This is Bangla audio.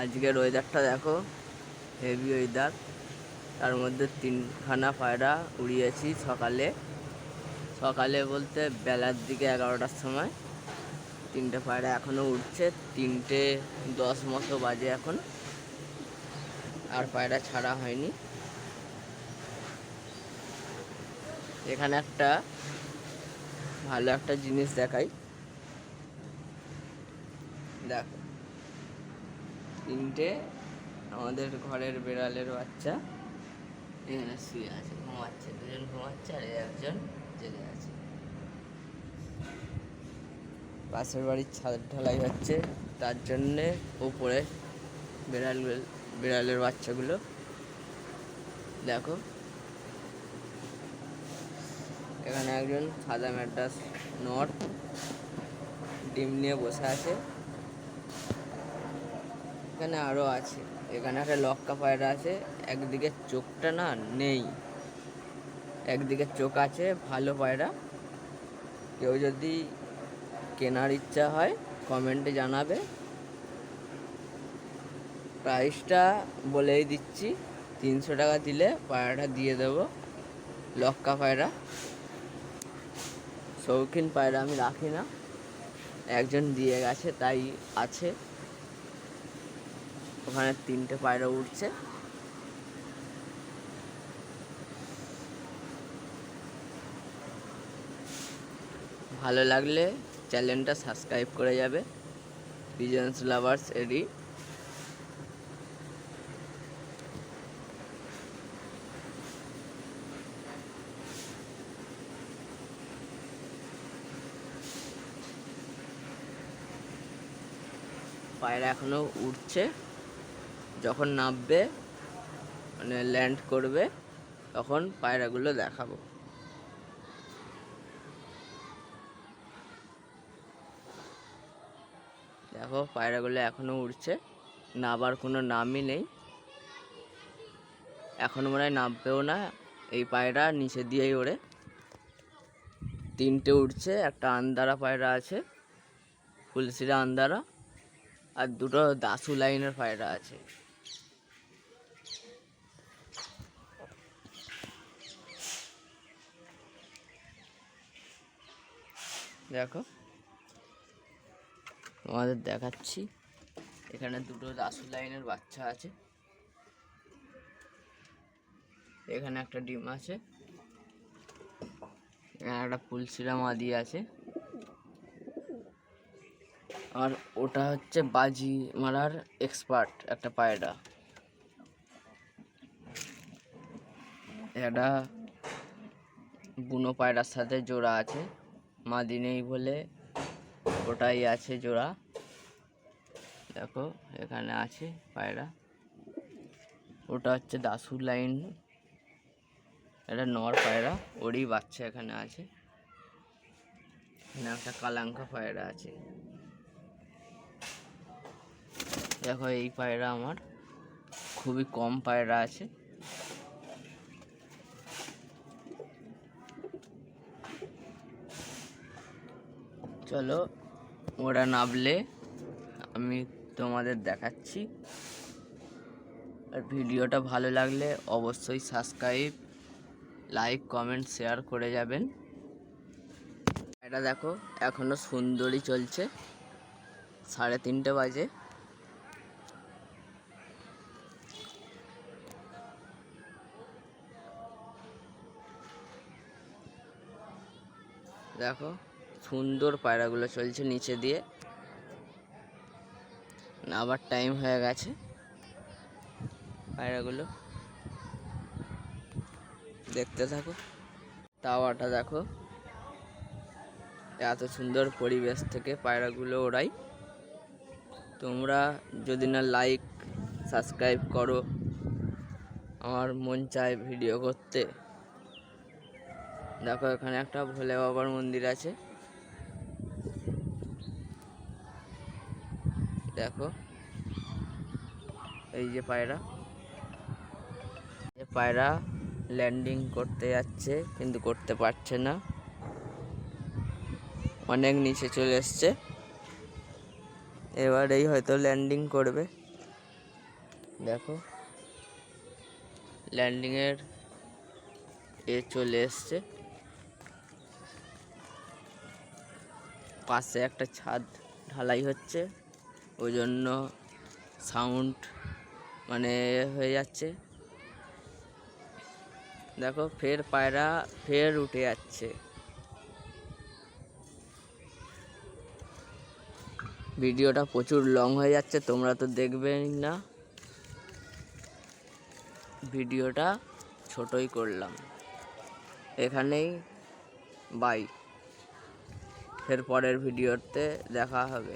আজকের ওয়েদারটা দেখো, হেভি ওয়েদার। তার মধ্যে 3খানা পায়রা উড়িয়েছি সকালে বলতে বেলার দিকে 11টার সময় 3টে পায়রা এখনও উঠছে। 3:10 মতো বাজে এখন, আর পায়রা ছাড়া হয়নি। এখানে একটা ভালো একটা জিনিস দেখাই, দেখো 3টে আমাদের ঘরের বিড়ালের বাচ্চা এখানে শুয়ে আছে, ঘুমাচ্ছে। 2জন ঘুমাচ্ছে আর একজন জেগে আছে। পাশের বাড়ির ছাদ ঢালাই হচ্ছে, তার জন্যে উপরে বিড়ালের বাচ্চাগুলো দেখো। এখানে একজন সাদা ম্যাড্রাস নর ডিম নিয়ে বসে আছে। এখানে আরও আছে, এখানে একটা লক্কা পায়রা আছে। একদিকে চোখটা না নেই, একদিকে চোখ আছে। ভালো পায়রা, কেউ যদি কেনার ইচ্ছা হয় কমেন্টে জানাবে। প্রাইসটা বলেই দিচ্ছি, 300 টাকা দিলে পায়রাটা দিয়ে দেবো। লক্কা পায়রা, শৌখিন পায়রা আমি রাখি না, একজন দিয়ে গেছে তাই আছে। ওখানে 3টে পায়রা উঠছে। ভালো লাগলে চ্যানেলটা সাবস্ক্রাইব করে যাবে। পিজনস লাভার্স এডি। পায়রা এখনো উঠছে, যখন নামবে মানে ল্যান্ড করবে তখন পায়রাগুলো দেখাবো। দেখো পায়রাগুলো এখনো উঠছে, নাবার কোনো নামই নেই। এখন মনে হয় নামবেও না, এই পায়রা নিচে দিয়েই ওড়ে। 3টে উঠছে, একটা আন্দারা পায়রা আছে, ফুলশিরা আন্দারা, আর 2টো দাসু লাইনের পায়রা আছে। দেখো তোমাদের দেখাচ্ছি, এখানে 2টো দাসু লাইনের বাচ্চা আছে। এখানে একটা ডিম আছে, এখানে একটা ফুলশিরা মাদি আছে। আর ওটা হচ্ছে বাজি মারার এক্সপার্ট একটা পায়রা। এটা বুনো পায়রার সাথে জোড়া আছে, মাদি নেই বলে ওটাই আছে জোড়া। দেখো এখানে আছে পায়রা, ওটা হচ্ছে দাসু লাইন, এটা নর পায়রা, ওরই বাচ্চা এখানে আছে। এখানে একটা কালাঙ্কা পায়রা আছে। দেখো এই পায়রা আমার খুবই কম পায়রা আছে। চলো ওরা নামলে আমি তোমাদের দেখাচ্ছি। আর ভিডিওটা ভালো লাগলে অবশ্যই সাবস্ক্রাইব, লাইক, কমেন্ট, শেয়ার করে যাবেন। এটা দেখো এখনো সুন্দরী চলছে, 3:30 বাজে। দেখো সুন্দর পায়রাগুলো চলছে নিচে দিয়ে, আবার টাইম হয়ে গেছে। পায়রাগুলো দেখতে থাকো। তাওয়াটা দেখো, এত সুন্দর পরিবেশ থেকে পায়রাগুলো ওড়াই। তোমরা যদি না লাইক সাবস্ক্রাইব করো, আমার মন চায় ভিডিও করতে। দেখো এখানে একটা ভোলে বাবার মন্দির আছে। দেখো এই যে পায়রা ল্যান্ডিং করতে যাচ্ছে কিন্তু করতে পারছে না, অনেক নিচে চলে এসছে। এবারেই হয়তো ল্যান্ডিং করবে। দেখো ল্যান্ডিংয়ের চলে এসছে, পাশে একটা ছাদ ঢালাই হচ্ছে, ওই জন্য সাউন্ড মানে হয়ে যাচ্ছে। দেখো ফের পায়রা ফের উঠে যাচ্ছে। ভিডিওটা প্রচুর লং হয়ে যাচ্ছে, তোমরা তো দেখবেই না, ভিডিওটা ছোটই করলাম। এখানেই বাই, ফের পরের ভিডিওতে দেখা হবে।